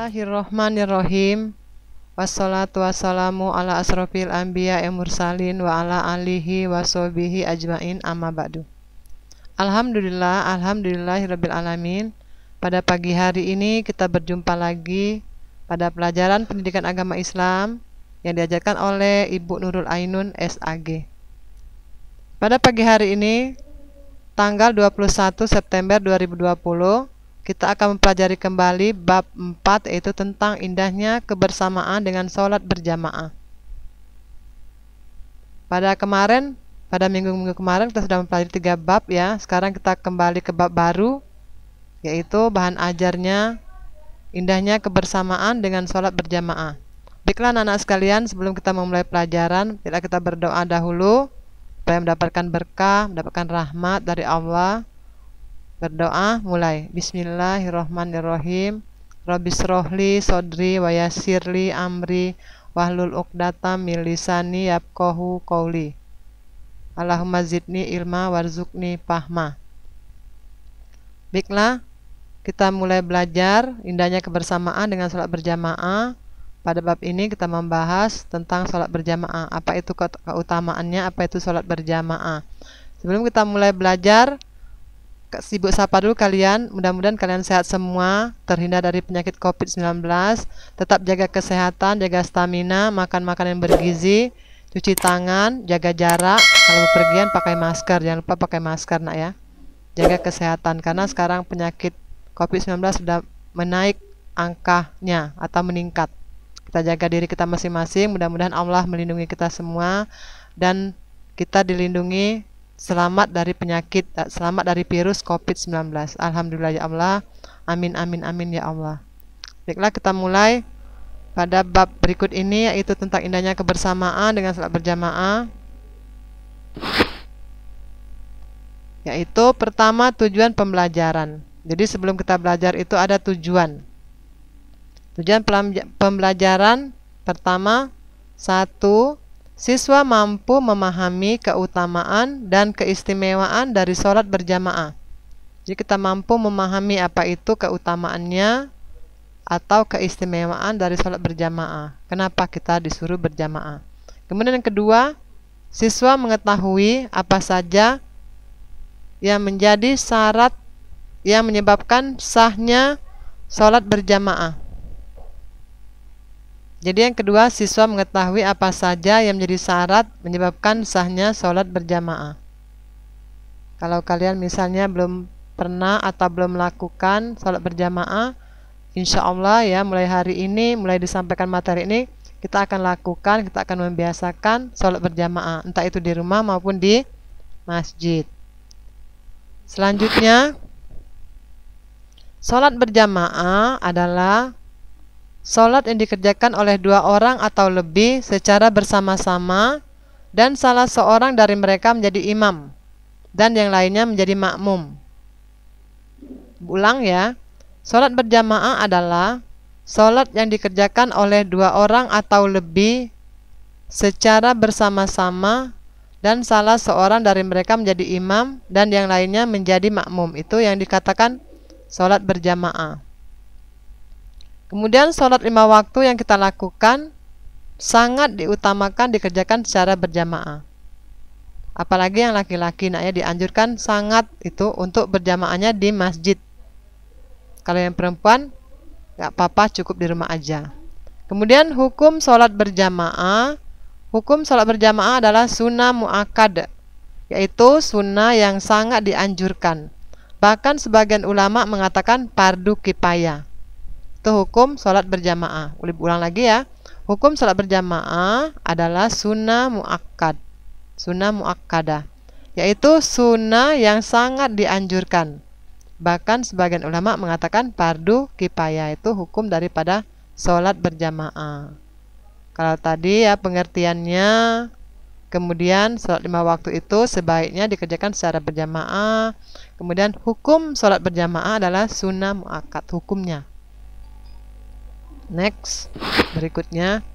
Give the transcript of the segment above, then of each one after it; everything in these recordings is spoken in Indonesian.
Bismillahirrohmanirrohim. Wassalatu wassalamu ala asrofil anbiya mursalin wa ala alihi wa sohbihi ajmain amma ba'du. Alhamdulillahirabbil alamin. Pada pagi hari ini kita berjumpa lagi pada pelajaran pendidikan agama Islam yang diajarkan oleh Ibu Nurul Ainun SAG. Pada pagi hari ini tanggal 21 September 2020 kita akan mempelajari kembali bab 4, yaitu tentang indahnya kebersamaan dengan sholat berjamaah. Pada minggu-minggu kemarin kita sudah mempelajari 3 bab ya. Sekarang kita kembali ke bab baru, yaitu bahan ajarnya indahnya kebersamaan dengan sholat berjamaah. Baiklah anak-anak sekalian, sebelum kita memulai pelajaran, kita berdoa dahulu supaya mendapatkan berkah, mendapatkan rahmat dari Allah. Berdoa mulai. Bismillahirrohmanirrohim. Rabbisrohli sodri wa yassirli amri wahlul uqdatam min lisani yafqahu qauli. Allahumma zidni ilma warzuqni fahma. Baiklah, kita mulai belajar indahnya kebersamaan dengan sholat berjamaah. Pada bab ini kita membahas tentang sholat berjamaah. Apa itu keutamaannya, apa itu sholat berjamaah. Sebelum kita mulai belajar, sibuk sapa dulu kalian. Mudah-mudahan kalian sehat semua, terhindar dari penyakit COVID-19, tetap jaga kesehatan, jaga stamina, makan makanan yang bergizi, cuci tangan, jaga jarak, kalau bepergian pakai masker, jangan lupa pakai masker nak ya. Jaga kesehatan karena sekarang penyakit COVID-19 sudah menaik angkanya atau meningkat. Kita jaga diri kita masing-masing, mudah-mudahan Allah melindungi kita semua dan kita dilindungi selamat dari penyakit, selamat dari virus COVID-19. Alhamdulillah ya Allah. Amin amin amin ya Allah. Baiklah, kita mulai pada bab berikut ini, yaitu tentang indahnya kebersamaan dengan sholat berjamaah. Yaitu pertama, tujuan pembelajaran. Jadi sebelum kita belajar itu ada tujuan. Tujuan pembelajaran pertama, 1. Siswa mampu memahami keutamaan dan keistimewaan dari sholat berjamaah. Jadi kita mampu memahami apa itu keutamaannya atau keistimewaan dari sholat berjamaah. Kenapa kita disuruh berjamaah. Kemudian yang kedua, siswa mengetahui apa saja yang menjadi syarat yang menyebabkan sahnya sholat berjamaah. Jadi yang kedua, siswa mengetahui apa saja yang menjadi syarat menyebabkan sahnya sholat berjamaah. Kalau kalian misalnya belum pernah atau belum melakukan sholat berjamaah, insya Allah ya mulai hari ini, mulai disampaikan materi ini, kita akan lakukan, kita akan membiasakan sholat berjamaah, entah itu di rumah maupun di masjid. Selanjutnya, sholat berjamaah adalah sholat yang dikerjakan oleh 2 orang atau lebih secara bersama-sama dan salah seorang dari mereka menjadi imam dan yang lainnya menjadi makmum. Ulang ya. Sholat berjamaah adalah sholat yang dikerjakan oleh 2 orang atau lebih secara bersama-sama dan salah seorang dari mereka menjadi imam dan yang lainnya menjadi makmum. Itu yang dikatakan sholat berjamaah. Kemudian sholat 5 waktu yang kita lakukan sangat diutamakan dikerjakan secara berjamaah. Apalagi yang laki-laki, nah ya dianjurkan sangat itu untuk berjamaahnya di masjid. Kalau yang perempuan gak apa-apa, cukup di rumah aja. Kemudian hukum sholat berjamaah. Hukum sholat berjamaah adalah sunnah muakkad, yaitu sunnah yang sangat dianjurkan. Bahkan sebagian ulama mengatakan fardu kifayah. Itu hukum sholat berjamaah. Ulang lagi ya. Hukum sholat berjamaah adalah sunnah muakkad, sunnah muakkadah, yaitu sunnah yang sangat dianjurkan. Bahkan sebagian ulama mengatakan fardu kifayah, itu hukum daripada sholat berjamaah. Kalau tadi ya pengertiannya, kemudian sholat 5 waktu itu sebaiknya dikerjakan secara berjamaah. Kemudian hukum sholat berjamaah adalah sunnah muakkad, hukumnya. Next, berikutnya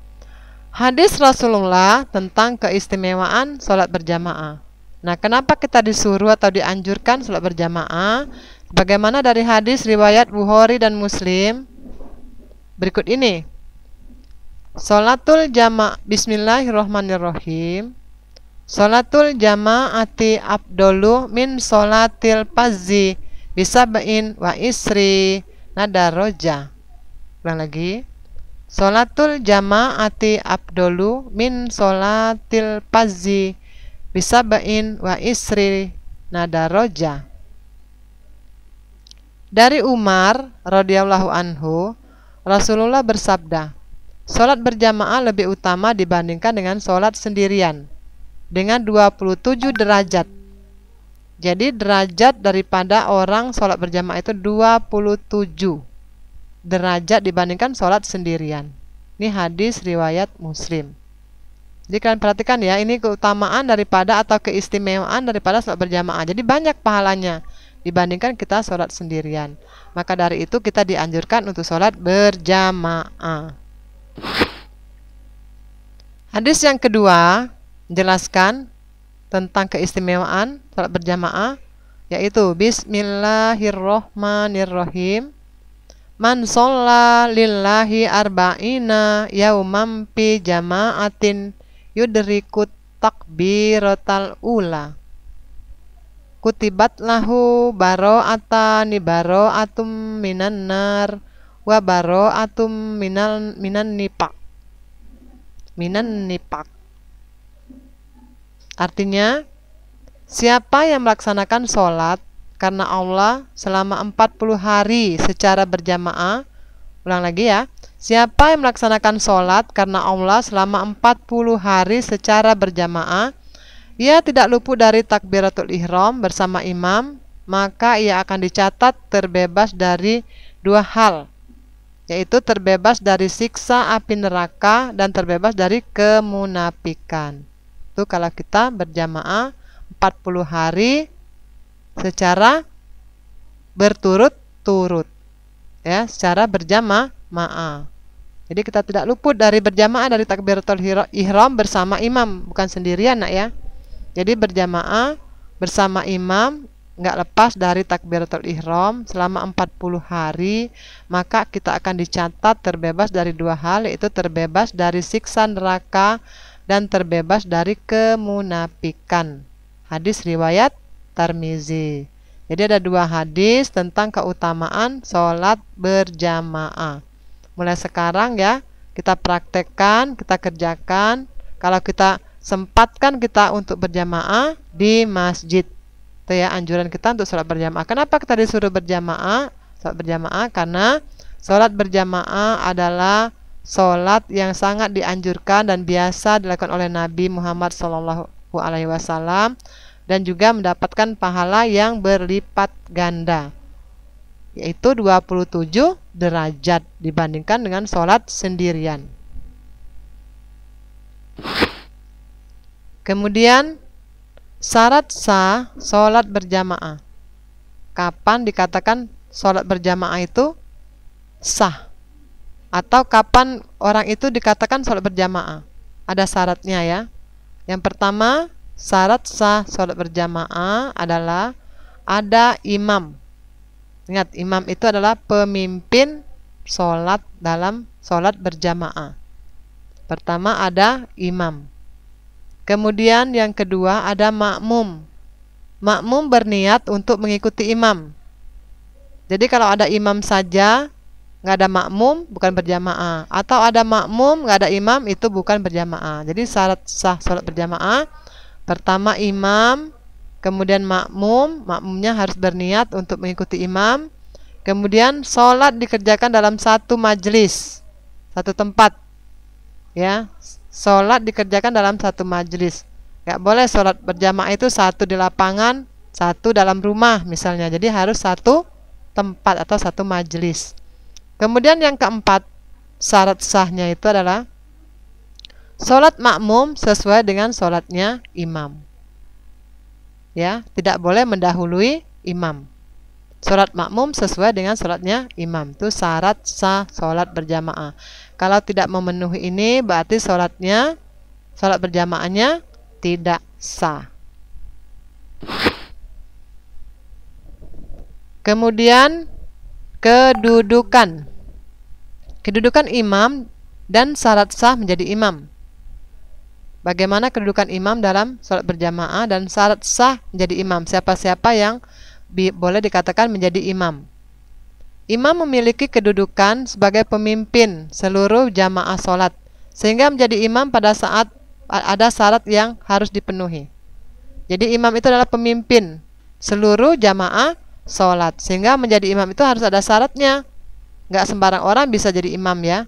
hadis Rasulullah tentang keistimewaan sholat berjamaah. Nah, kenapa kita disuruh atau dianjurkan sholat berjamaah? Bagaimana dari hadis riwayat Bukhari dan Muslim berikut ini. Sholatul jama' Bismillahirrahmanirrahim. Sholatul jama'ati afdolu min sholatil fazzi bisab'in wa isri nadaroja. Ulang lagi. Sholatul jama'ati afdolu min sholatil fazzi bisab'in wa isri nadaroja. Dari Umar radhiyallahu anhu, Rasulullah bersabda, sholat berjamaah lebih utama dibandingkan dengan sholat sendirian dengan 27 derajat. Jadi derajat daripada orang sholat berjamaah itu 27 derajat dibandingkan sholat sendirian. Ini hadis riwayat Muslim. Jadi kalian perhatikan ya, ini keutamaan daripada atau keistimewaan daripada sholat berjamaah. Jadi banyak pahalanya dibandingkan kita sholat sendirian. Maka dari itu kita dianjurkan untuk sholat berjamaah. Hadis yang kedua menjelaskan tentang keistimewaan sholat berjamaah, yaitu Bismillahirrohmanirrohim. Man sholla lillahi arba'ina yaumam fi jama'atin yudrikut takbiratal ula kutibat lahu baro'atani baro'atum minan nar wa baro'atum minan nipak. Artinya, siapa yang melaksanakan sholat karena Allah selama 40 hari secara berjamaah. Ulang lagi ya. Siapa yang melaksanakan sholat karena Allah selama 40 hari secara berjamaah, ia tidak luput dari takbiratul ihram bersama imam, maka ia akan dicatat terbebas dari dua hal, yaitu terbebas dari siksa api neraka dan terbebas dari kemunafikan. Itu kalau kita berjamaah 40 hari secara berturut-turut, ya, secara berjamaah. Jadi kita tidak luput dari berjamaah dari takbiratul ihram bersama imam, bukan sendirian nak ya. Jadi berjamaah bersama imam nggak lepas dari takbiratul ihram selama 40 hari, maka kita akan dicatat terbebas dari dua hal, yaitu terbebas dari siksa neraka dan terbebas dari kemunafikan. Hadis riwayat Tirmizi. Jadi ada dua hadis tentang keutamaan sholat berjamaah. Mulai sekarang ya, kita praktekkan, kita kerjakan. Kalau kita sempatkan kita untuk berjamaah di masjid. Itu ya anjuran kita untuk sholat berjamaah. Kenapa kita disuruh berjamaah? Sholat berjamaah karena sholat berjamaah adalah sholat yang sangat dianjurkan dan biasa dilakukan oleh Nabi Muhammad SAW dan juga mendapatkan pahala yang berlipat ganda, yaitu 27 derajat dibandingkan dengan sholat sendirian. Kemudian syarat sah sholat berjamaah. Kapan dikatakan sholat berjamaah itu sah? Atau kapan orang itu dikatakan sholat berjamaah? Ada syaratnya ya. Yang pertama, syarat sah sholat berjamaah adalah ada imam. Ingat, imam itu adalah pemimpin sholat dalam sholat berjamaah. Pertama ada imam. Kemudian yang kedua ada makmum. Makmum berniat untuk mengikuti imam. Jadi kalau ada imam saja, nggak ada makmum, bukan berjamaah. Atau ada makmum, nggak ada imam, itu bukan berjamaah. Jadi syarat sah sholat berjamaah, pertama imam, kemudian makmum. Makmumnya harus berniat untuk mengikuti imam. Kemudian sholat dikerjakan dalam satu majelis, satu tempat. Ya, sholat dikerjakan dalam satu majelis. Nggak boleh sholat berjamaah itu satu di lapangan, satu dalam rumah misalnya. Jadi harus satu tempat atau satu majelis. Kemudian yang keempat, syarat sahnya itu adalah sholat makmum sesuai dengan sholatnya imam. Ya, tidak boleh mendahului imam. Sholat makmum sesuai dengan sholatnya imam. Itu syarat sah sholat berjamaah. Kalau tidak memenuhi ini, berarti sholat berjamaahnya tidak sah. Kemudian kedudukan. Kedudukan imam dan syarat sah menjadi imam. Bagaimana kedudukan imam dalam sholat berjamaah dan syarat sah menjadi imam? Siapa-siapa yang boleh dikatakan menjadi imam? Imam memiliki kedudukan sebagai pemimpin seluruh jamaah sholat, sehingga menjadi imam pada saat ada syarat yang harus dipenuhi. Jadi imam itu adalah pemimpin seluruh jamaah sholat, sehingga menjadi imam itu harus ada syaratnya. Nggak sembarang orang bisa jadi imam ya.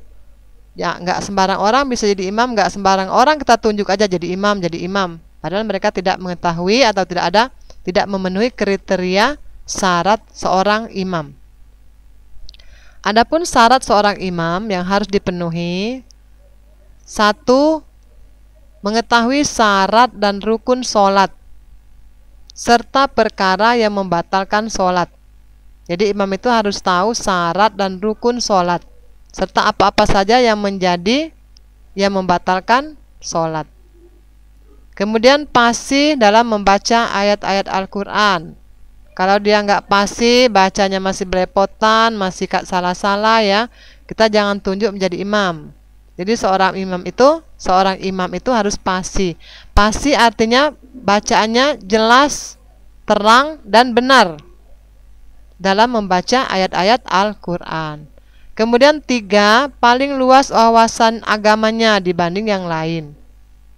Ya, nggak sembarang orang bisa jadi imam, nggak sembarang orang kita tunjuk aja jadi imam. Padahal mereka tidak mengetahui atau tidak memenuhi kriteria syarat seorang imam. Adapun syarat seorang imam yang harus dipenuhi: 1. Mengetahui syarat dan rukun sholat serta perkara yang membatalkan sholat. Jadi imam itu harus tahu syarat dan rukun sholat serta apa-apa saja yang membatalkan sholat. Kemudian fasih dalam membaca ayat-ayat Al-Quran. Kalau dia nggak fasih, bacanya masih belepotan, masih salah-salah ya, kita jangan tunjuk menjadi imam. Jadi seorang imam itu harus fasih. Fasih artinya bacaannya jelas, terang dan benar dalam membaca ayat-ayat Al-Quran. Kemudian 3, paling luas wawasan agamanya dibanding yang lain.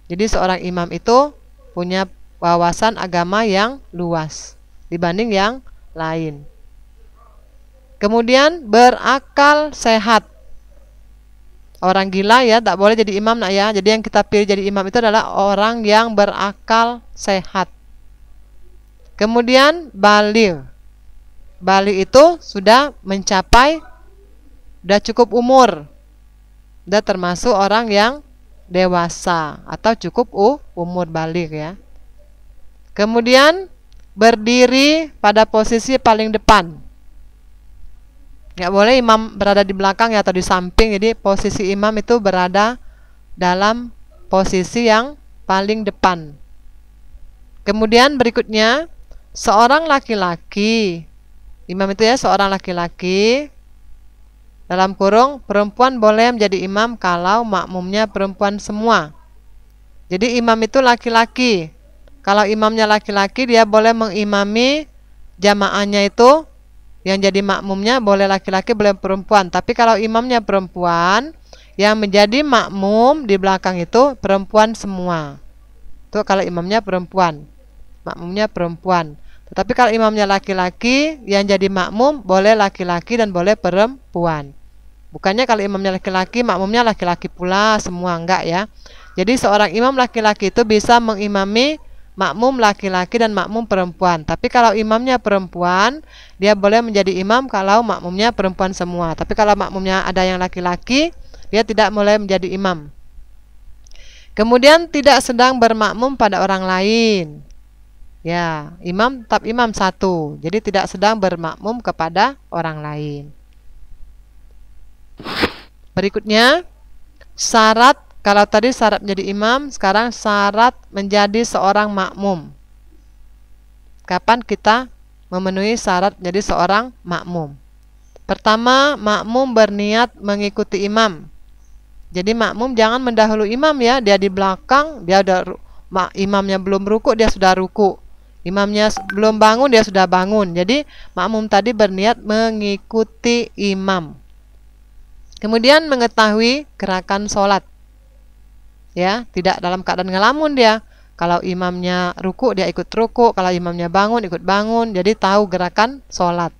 Jadi seorang imam itu punya wawasan agama yang luas dibanding yang lain. Kemudian berakal sehat. Orang gila ya tak boleh jadi imam nak ya. Jadi yang kita pilih jadi imam itu adalah orang yang berakal sehat. Kemudian baligh. Baligh itu sudah cukup umur. Sudah termasuk orang yang dewasa atau cukup umur baligh ya. Kemudian berdiri pada posisi paling depan. Nggak boleh imam berada di belakang ya, atau di samping. Jadi posisi imam itu berada dalam posisi yang paling depan. Kemudian berikutnya, seorang laki-laki, imam itu ya seorang laki-laki, dalam kurung perempuan boleh menjadi imam kalau makmumnya perempuan semua. Jadi imam itu laki-laki. Kalau imamnya laki-laki, dia boleh mengimami jamaahnya itu. Yang jadi makmumnya boleh laki-laki, boleh perempuan. Tapi kalau imamnya perempuan, yang menjadi makmum di belakang itu perempuan semua. Itu kalau imamnya perempuan, makmumnya perempuan. Tetapi kalau imamnya laki-laki, yang jadi makmum boleh laki-laki dan boleh perempuan. Bukannya kalau imamnya laki-laki, makmumnya laki-laki pula semua, enggak ya. Jadi seorang imam laki-laki itu bisa mengimami makmum laki-laki dan makmum perempuan. Tapi kalau imamnya perempuan, dia boleh menjadi imam kalau makmumnya perempuan semua. Tapi kalau makmumnya ada yang laki-laki, dia tidak boleh menjadi imam. Kemudian tidak sedang bermakmum pada orang lain. Ya, imam tetap imam satu. Jadi tidak sedang bermakmum kepada orang lain. Berikutnya, syarat. Kalau tadi syarat menjadi imam, sekarang syarat menjadi seorang makmum. Kapan kita memenuhi syarat menjadi seorang makmum? Pertama, makmum berniat mengikuti imam. Jadi makmum jangan mendahului imam ya, dia di belakang, imamnya belum ruku, dia sudah ruku. Imamnya belum bangun, dia sudah bangun. Jadi makmum tadi berniat mengikuti imam. Kemudian mengetahui gerakan sholat. Ya, tidak dalam keadaan ngelamun dia. Kalau imamnya ruku, dia ikut ruku. Kalau imamnya bangun, ikut bangun. Jadi tahu gerakan sholat.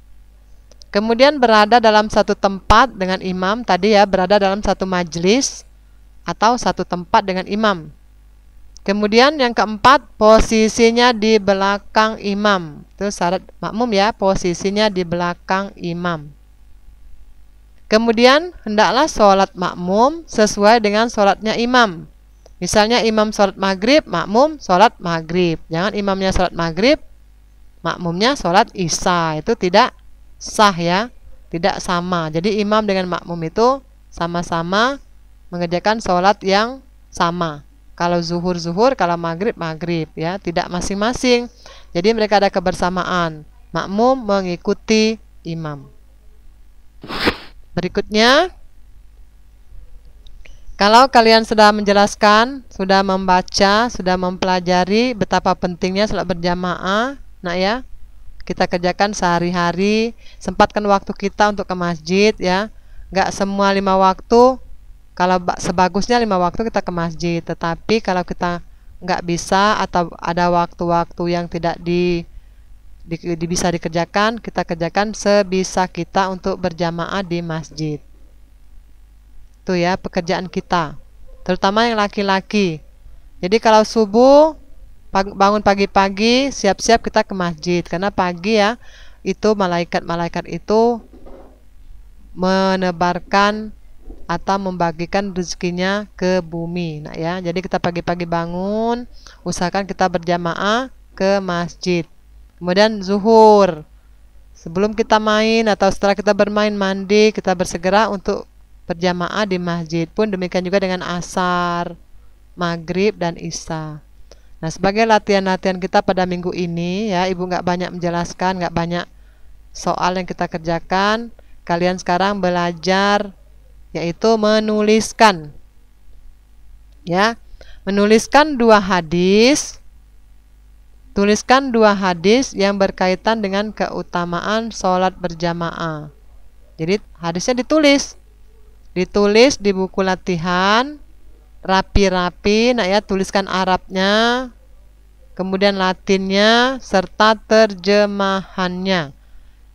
Kemudian berada dalam satu tempat dengan imam. Tadi ya, berada dalam satu majelis atau satu tempat dengan imam. Kemudian yang keempat, posisinya di belakang imam. Itu syarat makmum ya, posisinya di belakang imam. Kemudian hendaklah sholat makmum sesuai dengan sholatnya imam. Misalnya imam sholat maghrib, makmum sholat maghrib. Jangan imamnya sholat maghrib, makmumnya sholat isya. Itu tidak sah ya, tidak sama. Jadi imam dengan makmum itu sama-sama mengerjakan sholat yang sama. Kalau zuhur, zuhur, kalau maghrib, maghrib ya, tidak masing-masing. Jadi mereka ada kebersamaan. Makmum mengikuti imam. Berikutnya, Kalau kalian sudah menjelaskan, sudah membaca, sudah mempelajari betapa pentingnya sholat berjamaah, nah ya, kita kerjakan sehari-hari, sempatkan waktu kita untuk ke masjid ya. Nggak semua 5 waktu, kalau sebagusnya 5 waktu kita ke masjid, tetapi kalau kita nggak bisa atau ada waktu-waktu yang tidak bisa dikerjakan, kita kerjakan sebisa kita untuk berjamaah di masjid. Itu ya pekerjaan kita, terutama yang laki-laki. Jadi kalau subuh bangun pagi-pagi, siap-siap kita ke masjid, karena pagi ya itu malaikat-malaikat itu menebarkan atau membagikan rezekinya ke bumi. Nah ya, jadi kita pagi-pagi bangun, usahakan kita berjamaah ke masjid. Kemudian zuhur, sebelum kita main atau setelah kita bermain mandi, kita bersegera untuk berjamaah di masjid. Pun demikian juga dengan asar, maghrib, dan isya. Nah, sebagai latihan-latihan kita pada minggu ini ya, ibu nggak banyak menjelaskan, nggak banyak soal yang kita kerjakan. Kalian sekarang belajar yaitu menuliskan ya, menuliskan 2 hadis. Tuliskan 2 hadis yang berkaitan dengan keutamaan sholat berjamaah. Jadi hadisnya ditulis di buku latihan rapi-rapi, nah ya, tuliskan Arabnya, kemudian Latinnya, serta terjemahannya.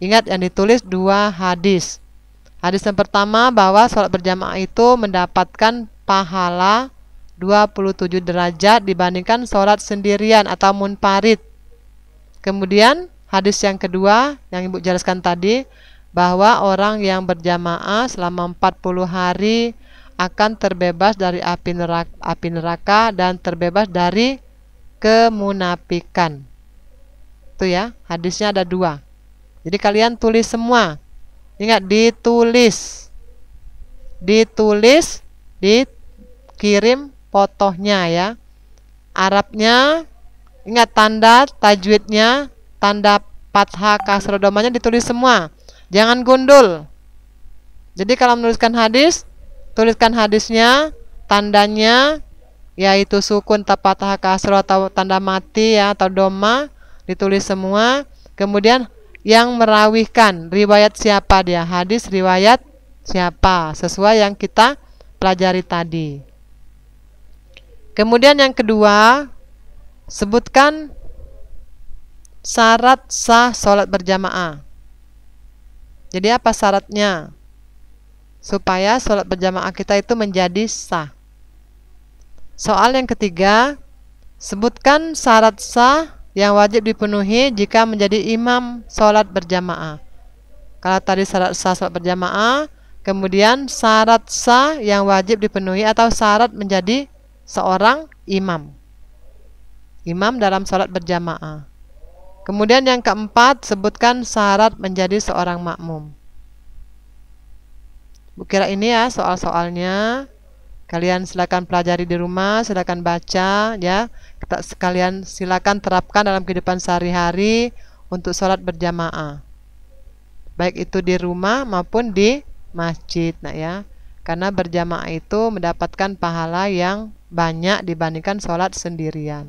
Ingat yang ditulis 2 hadis. Hadis yang pertama bahwa sholat berjamaah itu mendapatkan pahala 27 derajat dibandingkan sholat sendirian atau munfarid. Kemudian hadis yang kedua yang ibu jelaskan tadi, bahwa orang yang berjamaah selama 40 hari akan terbebas dari api neraka dan terbebas dari kemunafikan. Itu ya, hadisnya ada 2. Jadi kalian tulis semua. Ingat, ditulis, dikirim fotonya ya. Arabnya, ingat tanda tajwidnya, tanda fathah kasrah domanya ditulis semua. Jangan gundul. Jadi kalau menuliskan hadis, tuliskan hadisnya, tandanya yaitu sukun, fathah kasrah atau tanda mati ya, atau doma, ditulis semua. Kemudian yang merawihkan, riwayat siapa dia, hadis riwayat siapa, sesuai yang kita pelajari tadi. Kemudian yang kedua, sebutkan syarat sah sholat berjamaah. Jadi apa syaratnya supaya sholat berjamaah kita itu menjadi sah? Soal yang ketiga, sebutkan syarat sah yang wajib dipenuhi jika menjadi imam sholat berjamaah. Kalau tadi syarat sah sholat berjamaah, kemudian syarat sah yang wajib dipenuhi atau syarat menjadi seorang imam dalam sholat berjamaah. Kemudian yang keempat, sebutkan syarat menjadi seorang makmum. Bu kira ini ya soal-soalnya. Kalian silakan pelajari di rumah, silakan baca ya. Kita sekalian silakan terapkan dalam kehidupan sehari-hari untuk sholat berjamaah. Baik itu di rumah maupun di masjid, nah ya. Karena berjamaah itu mendapatkan pahala yang banyak dibandingkan sholat sendirian.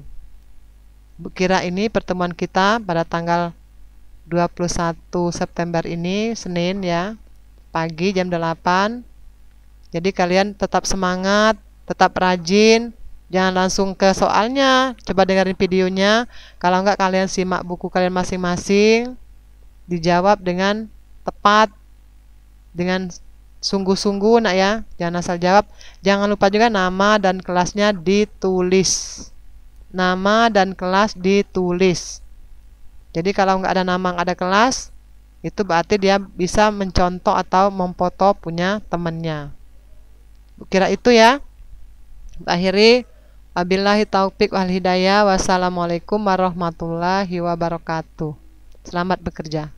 Kira ini pertemuan kita pada tanggal 21 September ini, Senin ya, pagi jam 8. Jadi kalian tetap semangat, tetap rajin, jangan langsung ke soalnya, coba dengerin videonya. Kalau enggak, kalian simak buku kalian masing-masing, dijawab dengan tepat, dengan sungguh-sungguh nak ya, jangan asal jawab. Jangan lupa juga nama dan kelasnya ditulis. Nama dan kelas ditulis. Jadi kalau nggak ada nama, nggak ada kelas, itu berarti dia bisa mencontoh atau memfoto punya temennya. Kira itu ya. Akhiri, wabillahi taufik wal hidayah. Wassalamualaikum warahmatullahi wabarakatuh. Selamat bekerja.